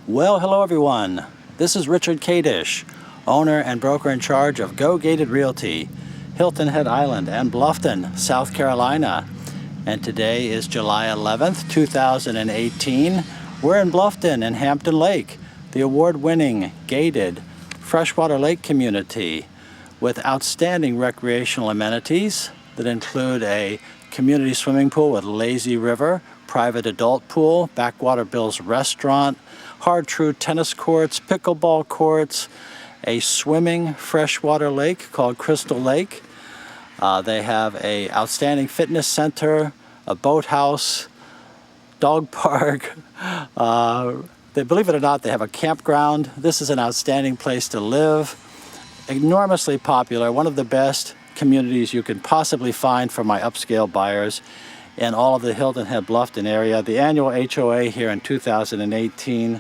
Well, hello everyone. This is Richard Cottage, owner and broker in charge of Go Gated Realty, Hilton Head Island and Bluffton, South Carolina. And today is July 11th, 2018. We're in Bluffton and Hampton Lake, the award-winning gated freshwater lake community with outstanding recreational amenities that include a community swimming pool with lazy river, private adult pool, Backwater Bill's restaurant, Hard True tennis courts, pickleball courts, a swimming freshwater lake called Crystal Lake. They have a outstanding fitness center, a boathouse, dog park. Believe it or not, they have a campground. This is an outstanding place to live. Enormously popular, one of the best communities you could possibly find for my upscale buyers in all of the Hilton Head Bluffton area. The annual HOA here in 2018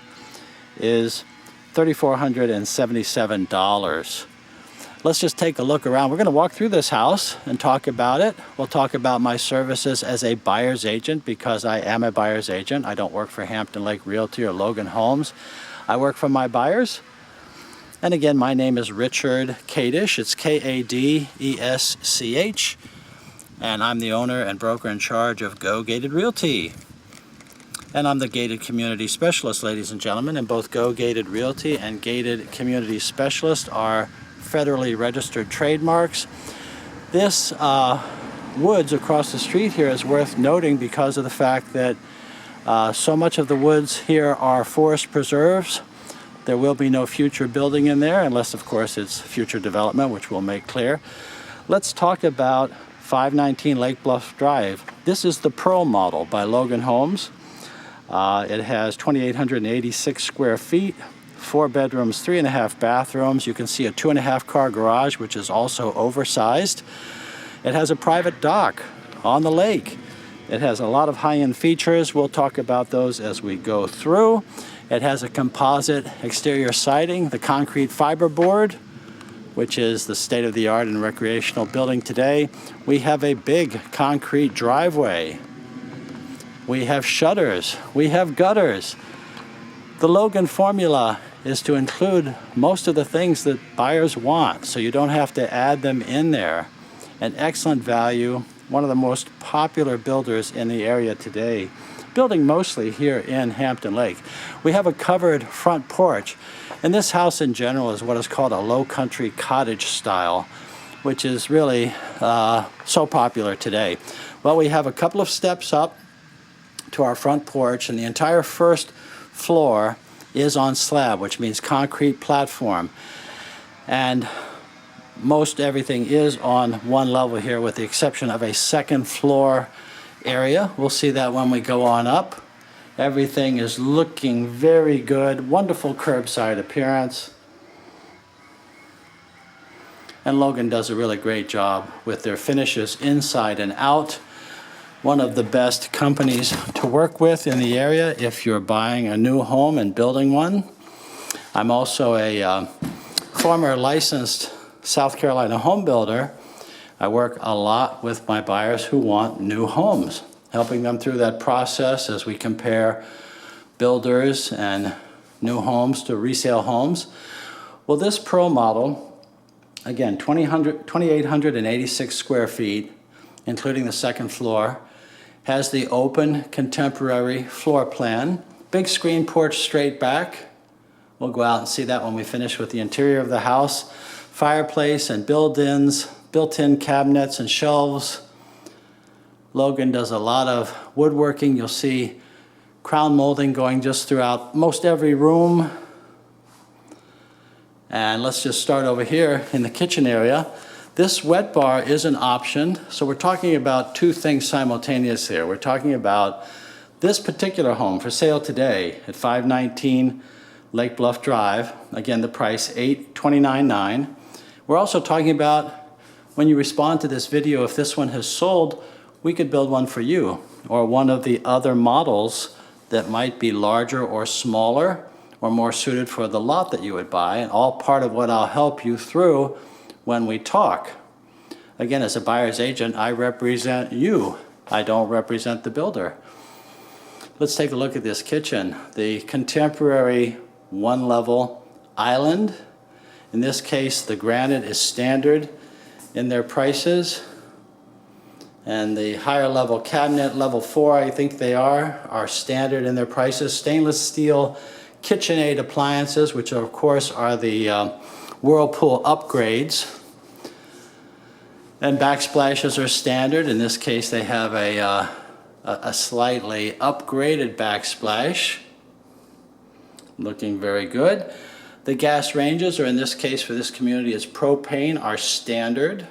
is $3,477. Let's just take a look around. We're going to walk through this house and talk about it. We'll talk about my services as a buyer's agent because I am a buyer's agent. I don't work for Hampton Lake Realty or Logan Homes. I work for my buyers. And again, my name is Richard Cottage. It's Kadesch. And I'm the owner and broker in charge of Go Gated Realty. And I'm the gated community specialist, ladies and gentlemen. And both Go Gated Realty and gated community specialist are federally registered trademarks. This woods across the street here is worth noting because of the fact that so much of the woods here are forest preserves. There will be no future building in there unless, of course, it's future development, which we'll make clear. Let's talk about 519 Lake Bluff Drive. This is the Pearl model by Logan Homes. It has 2,886 square feet, 4 bedrooms, 3.5 bathrooms. You can see a 2.5 car garage, which is also oversized. It has a private dock on the lake. It has a lot of high-end features. We'll talk about those as we go through. It has a composite exterior siding, the concrete fiberboard, which is the state-of-the-art and recreational building today. We have a big concrete driveway. We have shutters. We have gutters. The Logan formula is to include most of the things that buyers want, so you don't have to add them in there. An excellent value, one of the most popular builders in the area today, building mostly here in Hampton Lake. We have a covered front porch, and this house in general is what is called a low country cottage style, which is really so popular today. Well, we have a couple of steps up to our front porch, and the entire first floor is on slab, which means concrete platform. And most everything is on one level here with the exception of a second floor area. We'll see that when we go on up. Everything is looking very good. Wonderful curbside appearance. And Logan does a really great job with their finishes inside and out. One of the best companies to work with in the area if you're buying a new home and building one. I'm also a former licensed South Carolina home builder. I work a lot with my buyers who want new homes, helping them through that process as we compare builders and new homes to resale homes. Well, this Pearl model, again, 2,886 square feet, including the second floor, has the open contemporary floor plan. Big screen porch straight back. We'll go out and see that when we finish with the interior of the house. Fireplace and built-in cabinets and shelves. Logan does a lot of woodworking. You'll see crown molding going just throughout most every room. And let's just start over here in the kitchen area. This wet bar is an option, so we're talking about two things simultaneously here. We're talking about this particular home for sale today at 519 Lake Bluff Drive. Again, the price $829,900. We're also talking about when you respond to this video, if this one has sold, we could build one for you or one of the other models that might be larger or smaller or more suited for the lot that you would buy, and all part of what I'll help you through when we talk. Again, as a buyer's agent, I represent you. I don't represent the builder. Let's take a look at this kitchen. The contemporary one-level island. In this case, the granite is standard in their prices. And the higher level cabinet, level 4, I think they are standard in their prices. Stainless steel KitchenAid appliances, which of course are the Whirlpool upgrades. And backsplashes are standard. In this case, they have a slightly upgraded backsplash. Looking very good. The gas ranges, or in this case for this community is propane, are standard.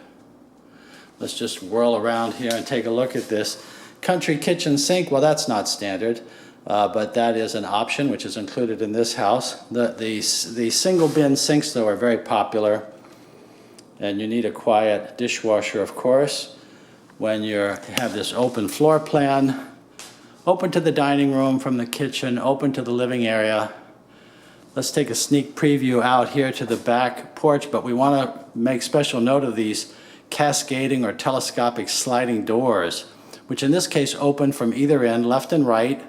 Let's just whirl around here and take a look at this. Country kitchen sink, well, that's not standard, but that is an option which is included in this house. The single bin sinks, though, are very popular, and you need a quiet dishwasher, of course, when you have this open floor plan, open to the dining room from the kitchen, open to the living area. Let's take a sneak preview out here to the back porch, but we want to make special note of these cascading or telescopic sliding doors, which in this case open from either end, left and right,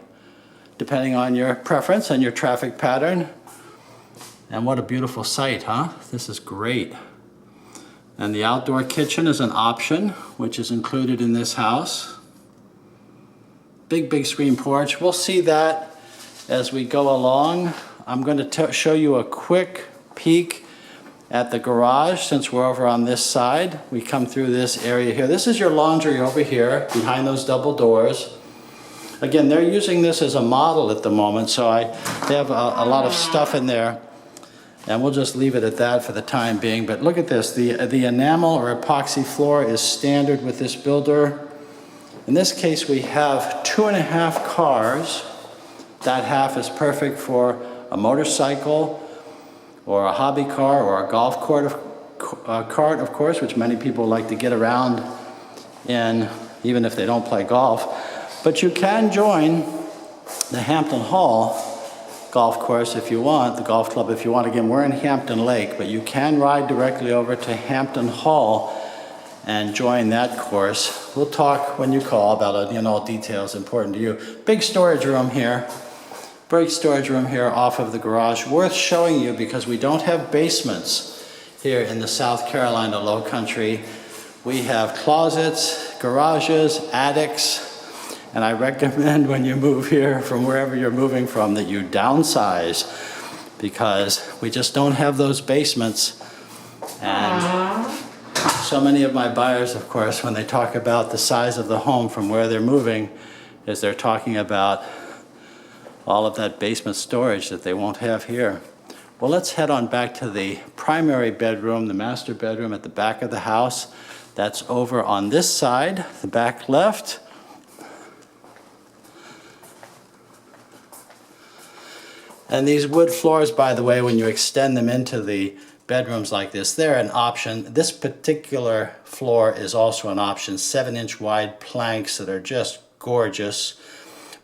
depending on your preference and your traffic pattern. And what a beautiful sight, huh? This is great. And the outdoor kitchen is an option, which is included in this house. Big screen porch. We'll see that as we go along. I'm going to show you a quick peek at the garage since we're over on this side. We come through this area here. This is your laundry over here behind those double doors. Again, they're using this as a model at the moment, so they have a lot of stuff in there. And we'll just leave it at that for the time being. But look at this. The enamel or epoxy floor is standard with this builder. In this case, we have 2.5 cars. That half is perfect for a motorcycle, or a hobby car, or a golf cart, of course, which many people like to get around in, even if they don't play golf. But you can join the Hampton Hall golf course if you want, the golf club if you want. Again, we're in Hampton Lake, but you can ride directly over to Hampton Hall and join that course. We'll talk when you call about it, all details important to you. Big storage room here. Big storage room here off of the garage. Worth showing you because we don't have basements here in the South Carolina Low Country. We have closets, garages, attics, and I recommend when you move here from wherever you're moving from that you downsize because we just don't have those basements. And so many of my buyers, of course, when they talk about the size of the home from where they're moving, is they're talking about all of that basement storage that they won't have here. Well, let's head on back to the primary bedroom, the master bedroom at the back of the house. That's over on this side, the back left. And these wood floors, by the way, when you extend them into the bedrooms like this, they're an option. This particular floor is also an option, 7-inch wide planks that are just gorgeous.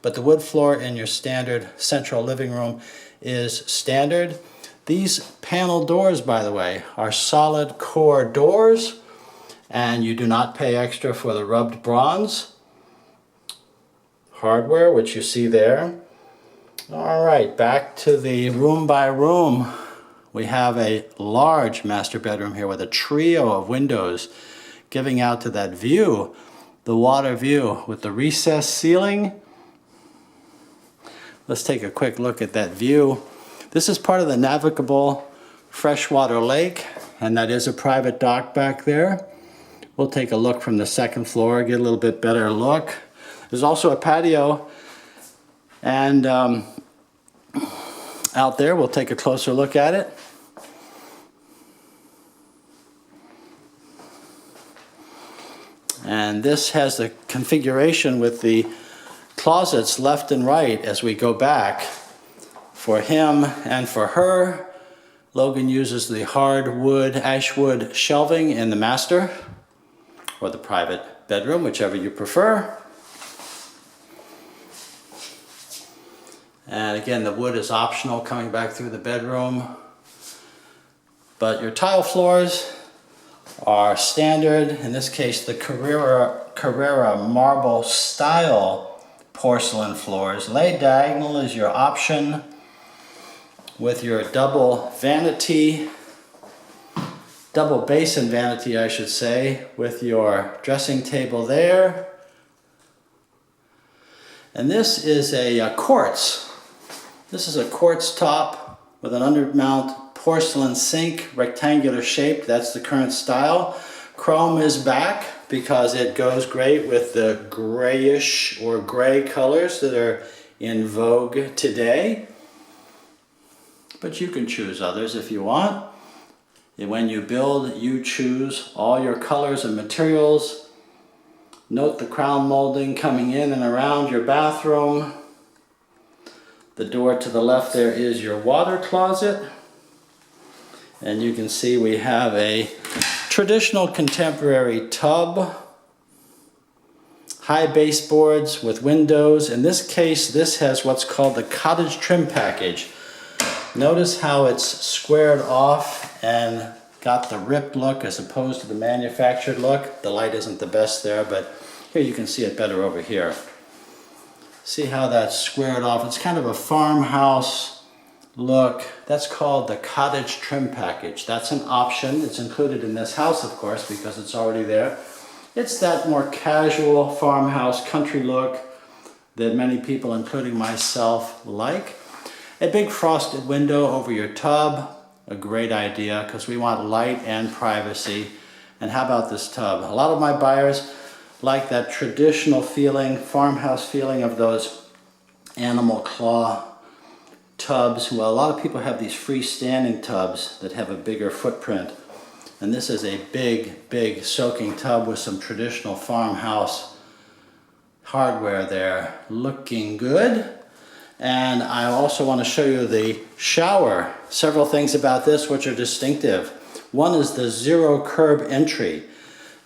But the wood floor in your standard central living room is standard. These panel doors, by the way, are solid core doors, and you do not pay extra for the rubbed bronze hardware, which you see there. All right, back to the room by room. We have a large master bedroom here with a trio of windows giving out to that view, the water view with the recessed ceiling. Let's take a quick look at that view. This is part of the navigable freshwater lake, and that is a private dock back there. We'll take a look from the second floor, get a little bit better look. There's also a patio, and out there, we'll take a closer look at it. And this has the configuration with the closets left and right as we go back. For him and for her, Logan uses the hardwood, ashwood shelving in the master or the private bedroom, whichever you prefer. And again, the wood is optional coming back through the bedroom. But your tile floors are standard. In this case, the Carrera marble style porcelain floors. Laid diagonal is your option with your double vanity, double basin vanity I should say, with your dressing table there. And this is a quartz. This is a quartz top with an undermount porcelain sink, rectangular shape. That's the current style. Chrome is back because it goes great with the grayish or gray colors that are in vogue today. But you can choose others if you want. And when you build, you choose all your colors and materials. Note the crown molding coming in and around your bathroom. The door to the left there is your water closet. And you can see we have a traditional contemporary tub. High baseboards with windows. In this case, this has what's called the Cottage trim package. Notice how it's squared off and got the ripped look as opposed to the manufactured look. The light isn't the best there, but here you can see it better over here. See how that's squared off? It's kind of a farmhouse look. That's called the Cottage trim package. That's an option. It's included in this house, of course, because it's already there. It's that more casual farmhouse country look that many people, including myself, like. A big frosted window over your tub, a great idea because we want light and privacy. And how about this tub? A lot of my buyers like that traditional feeling, farmhouse feeling of those animal claw tubs. Well, a lot of people have these freestanding tubs that have a bigger footprint. And this is a big soaking tub with some traditional farmhouse hardware there. Looking good. And I also want to show you the shower. Several things about this which are distinctive. One is the zero curb entry.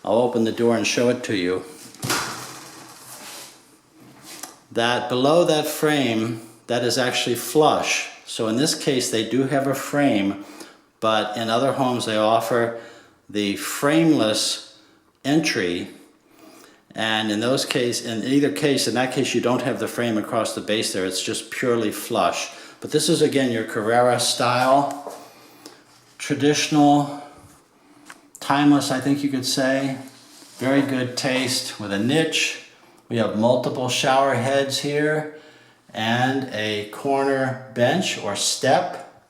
I'll open the door and show it to you. That below that frame, that is actually flush. So in this case, they do have a frame, but in other homes they offer the frameless entry. And in those cases, in that case, you don't have the frame across the base there. It's just purely flush. But this is again your Carrera style, traditional, timeless, I think you could say. Very good taste with a niche. We have multiple shower heads here and a corner bench or step.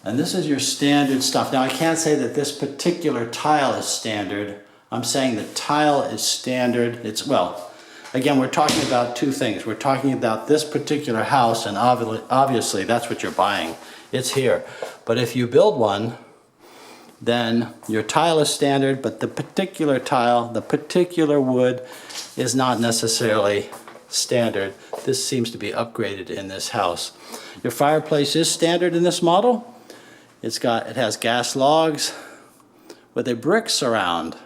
And this is your standard stuff. Now I can't say that this particular tile is standard. I'm saying the tile is standard. Well, again, we're talking about two things. We're talking about this particular house, and obviously that's what you're buying. It's here. But if you build one, then your tile is standard, but the particular tile, the particular wood is not necessarily standard. This seems to be upgraded in this house. Your fireplace is standard in this model. It has gas logs with a brick surround.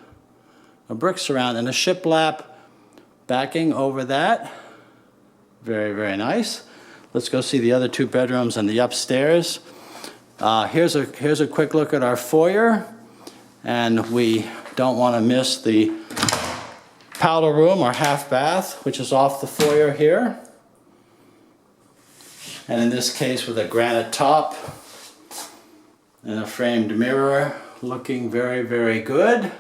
A brick surround and a shiplap backing over that. Very nice. Let's go see the other two bedrooms and the upstairs. Here's a quick look at our foyer, and we don't want to miss the powder room or half bath, which is off the foyer here. And in this case with a granite top and a framed mirror, looking very good.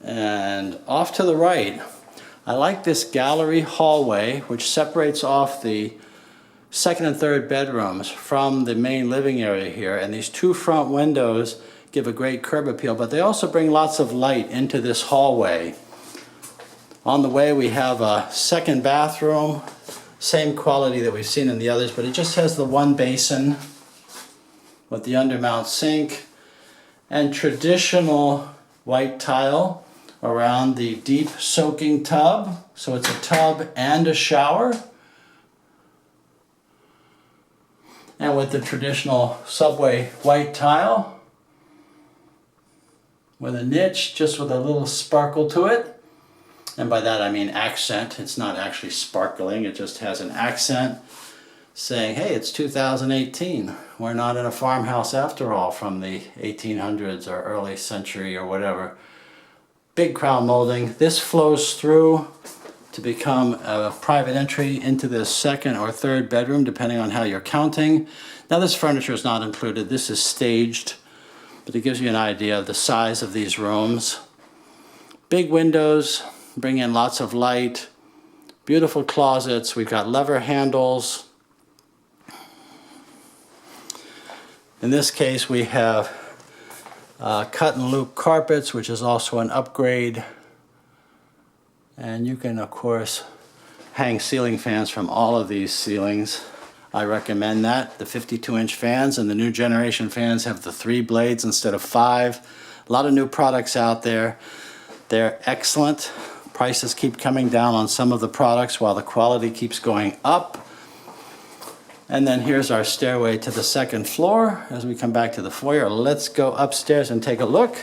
And off to the right, I like this gallery hallway which separates off the second and third bedrooms from the main living area here. And these two front windows give a great curb appeal, but they also bring lots of light into this hallway. On the way we have a second bathroom, same quality that we've seen in the others, but it just has the one basin with the undermount sink and traditional white tile around the deep soaking tub. So it's a tub and a shower. And with the traditional subway white tile with a niche, just with a little sparkle to it. And by that I mean accent. It's not actually sparkling, it just has an accent saying, hey, it's 2018. We're not in a farmhouse after all from the 1800s or early century or whatever. big crown molding. This flows through to become a private entry into the second or third bedroom, depending on how you're counting. Now this furniture is not included. This is staged, but it gives you an idea of the size of these rooms. Big windows, bring in lots of light. Beautiful closets. We've got lever handles. In this case, we have cut and loop carpets, which is also an upgrade. And you can, of course, hang ceiling fans from all of these ceilings. I recommend that. The 52-inch fans and the new generation fans have the 3 blades instead of 5. A lot of new products out there. They're excellent. Prices keep coming down on some of the products while the quality keeps going up. And then here's our stairway to the second floor. As we come back to the foyer, let's go upstairs and take a look.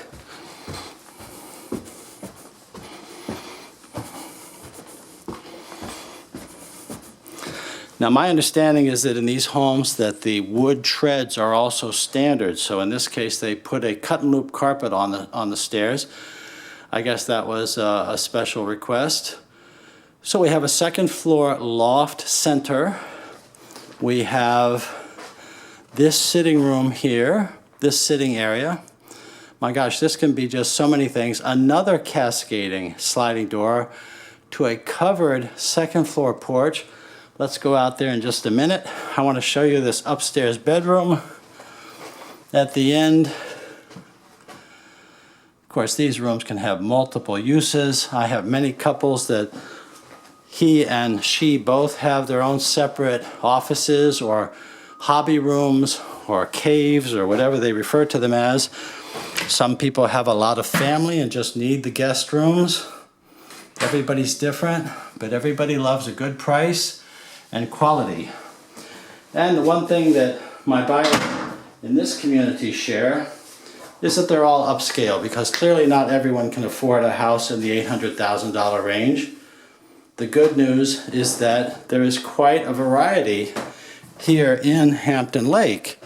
Now my understanding is that in these homes that the wood treads are also standard. So in this case they put a cut and loop carpet on the stairs. I guess that was a special request. So we have a second floor loft center. We have this sitting room here, this sitting area. My gosh, this can be just so many things. Another cascading sliding door to a covered second floor porch. Let's go out there in just a minute. I want to show you this upstairs bedroom at the end. Of course, these rooms can have multiple uses. I have many couples that he and she both have their own separate offices or hobby rooms or caves or whatever they refer to them as. Some people have a lot of family and just need the guest rooms. Everybody's different, but everybody loves a good price and quality. And the one thing that my buyers in this community share is that they're all upscale, because clearly not everyone can afford a house in the $800,000 range. The good news is that there is quite a variety here in Hampton Lake.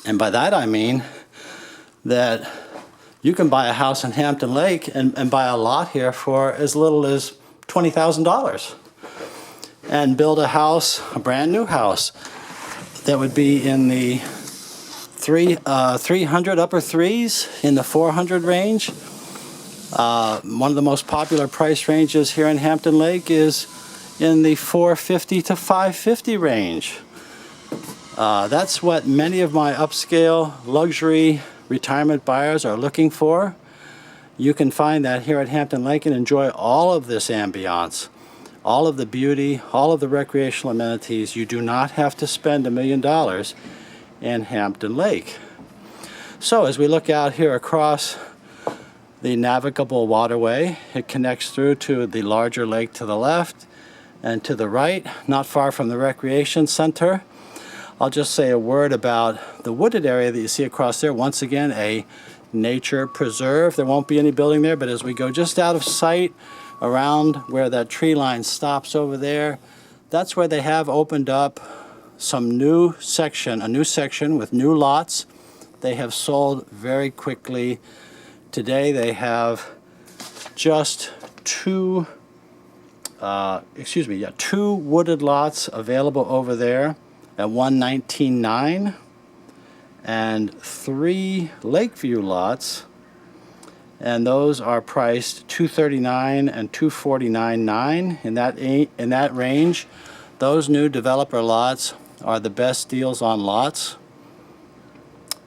And by that I mean that you can buy a house in Hampton Lake and buy a lot here for as little as $20,000 and build a house, a brand new house, that would be in the 300 upper threes, in the 400 range. One of the most popular price ranges here in Hampton Lake is in the 450 to 550 range. That's what many of my upscale luxury retirement buyers are looking for. You can find that here at Hampton Lake and enjoy all of this ambiance, all of the beauty, all of the recreational amenities. You do not have to spend $1 million in Hampton Lake. So as we look out here across the navigable waterway, it connects through to the larger lake to the left and to the right, not far from the recreation center. I'll just say a word about the wooded area that you see across there. Once again, a nature preserve. There won't be any building there, but as we go just out of sight around where that tree line stops over there, that's where they have opened up some new section, a new section with new lots. They have sold very quickly. Today they have just two wooded lots available over there at $119,900 and 3 Lakeview lots, and those are priced $239,000 and $249,900 in that range. Those new developer lots are the best deals on lots.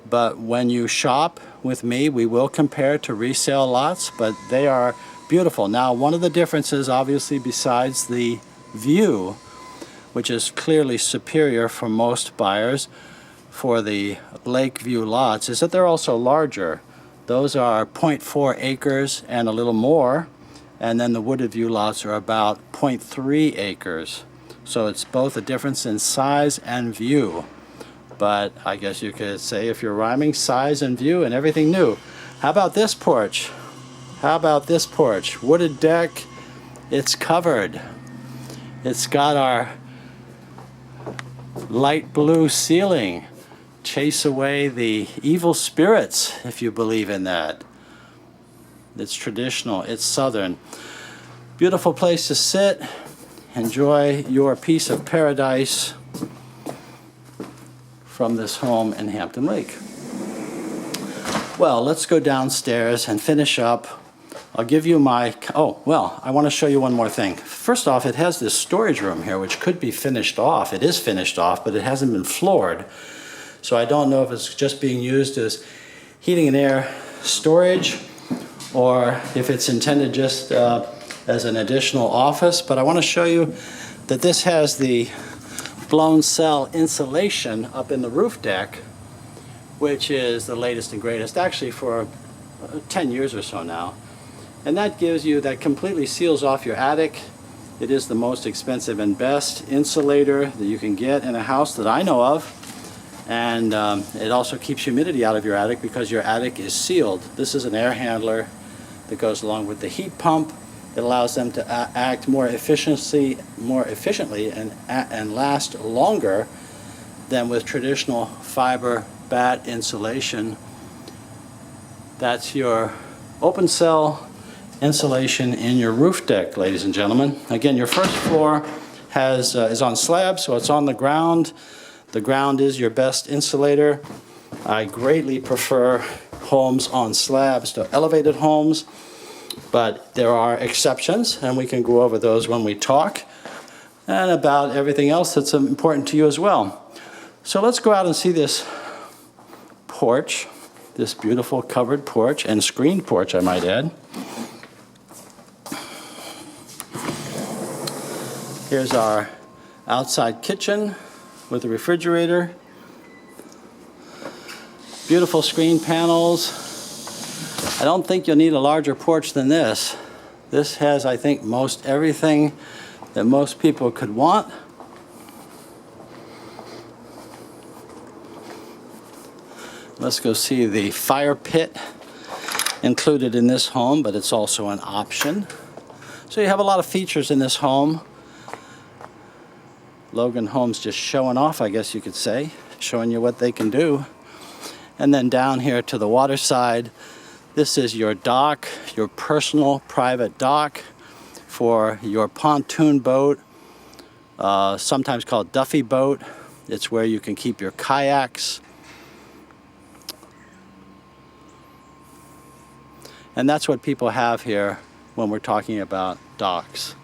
But when you shop with me, we will compare to resale lots, but they are beautiful. Now, one of the differences, obviously, besides the view, which is clearly superior for most buyers for the Lakeview lots, is that they're also larger. Those are 0.4 acres and a little more, and then the wooded view lots are about 0.3 acres. So it's both a difference in size and view. But I guess you could say, if you're rhyming, size and view and everything new. How about this porch? How about this porch? Wooded deck, it's covered. It's got our light blue ceiling. Chase away the evil spirits, if you believe in that. It's traditional, it's southern. Beautiful place to sit, enjoy your piece of paradise from this home in Hampton Lake. Well, let's go downstairs and finish up. I'll give you my, oh, well, I want to show you one more thing. First off, it has this storage room here, which could be finished off. It is finished off, but it hasn't been floored. So I don't know if it's just being used as heating and air storage, or if it's intended just as an additional office. But I want to show you that this has the blown cell insulation up in the roof deck, which is the latest and greatest, actually for 10 years or so now. And that gives you, that completely seals off your attic. It is the most expensive and best insulator that you can get in a house that I know of. And it also keeps humidity out of your attic because your attic is sealed. This is an air handler that goes along with the heat pump. It allows them to act more efficiently and last longer than with traditional fiber batt insulation. That's your open cell insulation in your roof deck, ladies and gentlemen. Again, your first floor is on slab, so it's on the ground. The ground is your best insulator. I greatly prefer homes on slabs to elevated homes, but there are exceptions, and we can go over those when we talk, and about everything else that's important to you as well. So let's go out and see this porch, this beautiful covered porch, and screened porch, I might add. Here's our outside kitchen with a refrigerator. Beautiful screen panels. I don't think you'll need a larger porch than this. This has, I think, most everything that most people could want. Let's go see the fire pit included in this home, but it's also an option. So you have a lot of features in this home. Logan Homes just showing off, I guess you could say, showing you what they can do. And then down here to the water side, this is your dock, your personal private dock for your pontoon boat, sometimes called Duffy boat. It's where you can keep your kayaks. And that's what people have here when we're talking about docks.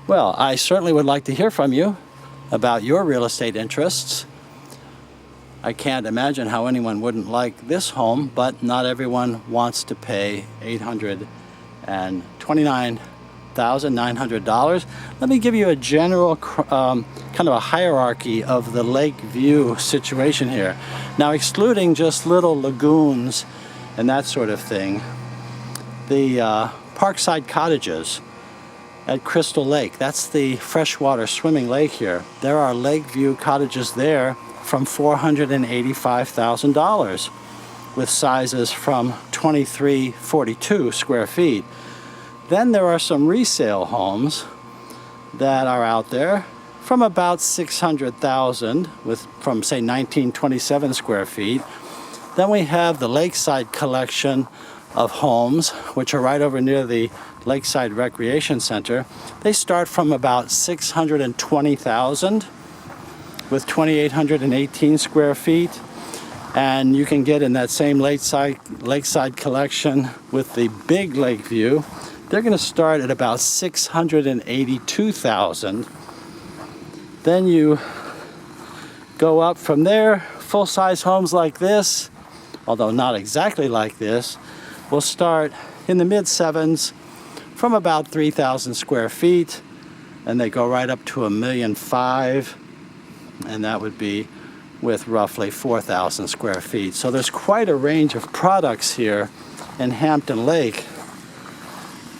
Well, I certainly would like to hear from you about your real estate interests. I can't imagine how anyone wouldn't like this home, but not everyone wants to pay $829,900. Let me give you a general kind of a hierarchy of the lake view situation here. Now, excluding just little lagoons and that sort of thing, the Parkside Cottages at Crystal Lake, that's the freshwater swimming lake here. There are lake view cottages there from $485,000 with sizes from 2342 square feet. Then there are some resale homes that are out there from about $600,000 from say 1927 square feet. Then we have the Lakeside Collection of homes, which are right over near the Lakeside Recreation Center. They start from about $620,000 with 2,818 square feet. And you can get in that same Lakeside Collection with the big lake view. They're going to start at about $682,000. Then you go up from there. Full-size homes like this, although not exactly like this, will start in the mid-sevens from about 3,000 square feet, and they go right up to $1.5 million, and that would be with roughly 4,000 square feet. So there's quite a range of products here in Hampton Lake.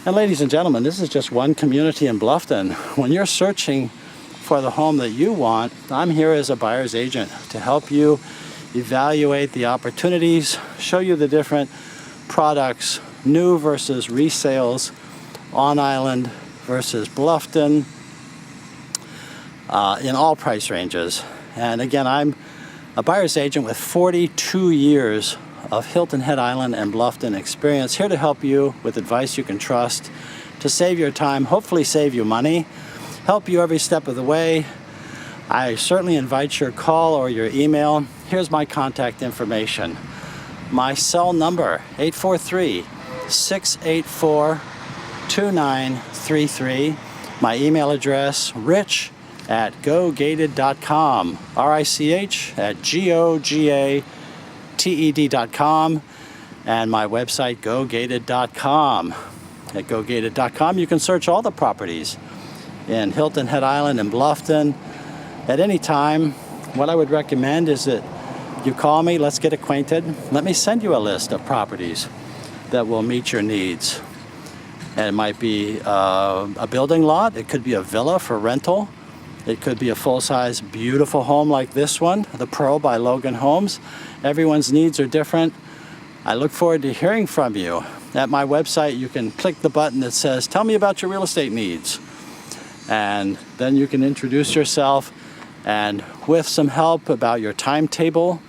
And ladies and gentlemen, this is just one community in Bluffton. When you're searching for the home that you want, I'm here as a buyer's agent to help you evaluate the opportunities, show you the different products, new versus resales, on island versus Bluffton, in all price ranges. And again, I'm a buyer's agent with 42 years of Hilton Head Island and Bluffton experience, here to help you with advice you can trust, to save your time, hopefully save you money, help you every step of the way. I certainly invite your call or your email. Here's my contact information. My cell number, 843-684-2933. My email address, rich@gogated.com, rich@gogated.com, and my website, gogated.com. At gogated.com, you can search all the properties in Hilton Head Island and Bluffton at any time. What I would recommend is that you call me, let's get acquainted. Let me send you a list of properties that will meet your needs. And it might be a building lot. It could be a villa for rental. It could be a full-size, beautiful home like this one, the Pearl by Logan Homes. Everyone's needs are different. I look forward to hearing from you. At my website, you can click the button that says, tell me about your real estate needs. And then you can introduce yourself, and with some help about your timetable,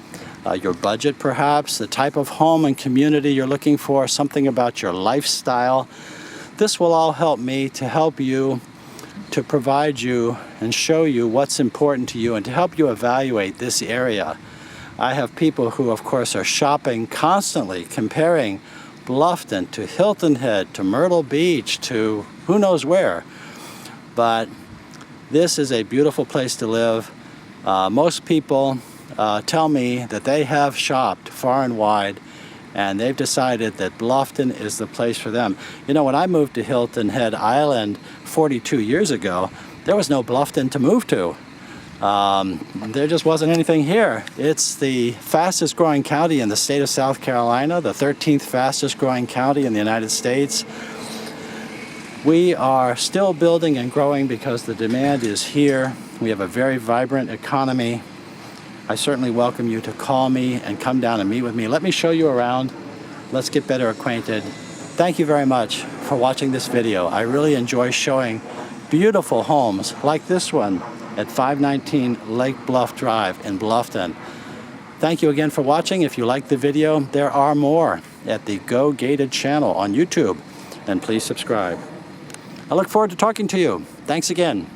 your budget perhaps, the type of home and community you're looking for, something about your lifestyle. This will all help me to help you, to provide you and show you what's important to you, and to help you evaluate this area. I have people who, of course, are shopping constantly, comparing Bluffton to Hilton Head to Myrtle Beach to who knows where. But this is a beautiful place to live. Most people tell me that they have shopped far and wide, and they've decided that Bluffton is the place for them. You know, when I moved to Hilton Head Island 42 years ago, there was no Bluffton to move to. There just wasn't anything here. It's the fastest growing county in the state of South Carolina, the 13th fastest growing county in the United States. We are still building and growing because the demand is here. We have a very vibrant economy. I certainly welcome you to call me and come down and meet with me. Let me show you around. Let's get better acquainted. Thank you very much for watching this video. I really enjoy showing beautiful homes like this one at 519 Lake Bluff Drive in Bluffton. Thank you again for watching. If you liked the video, there are more at the Go Gated channel on YouTube, and please subscribe. I look forward to talking to you. Thanks again.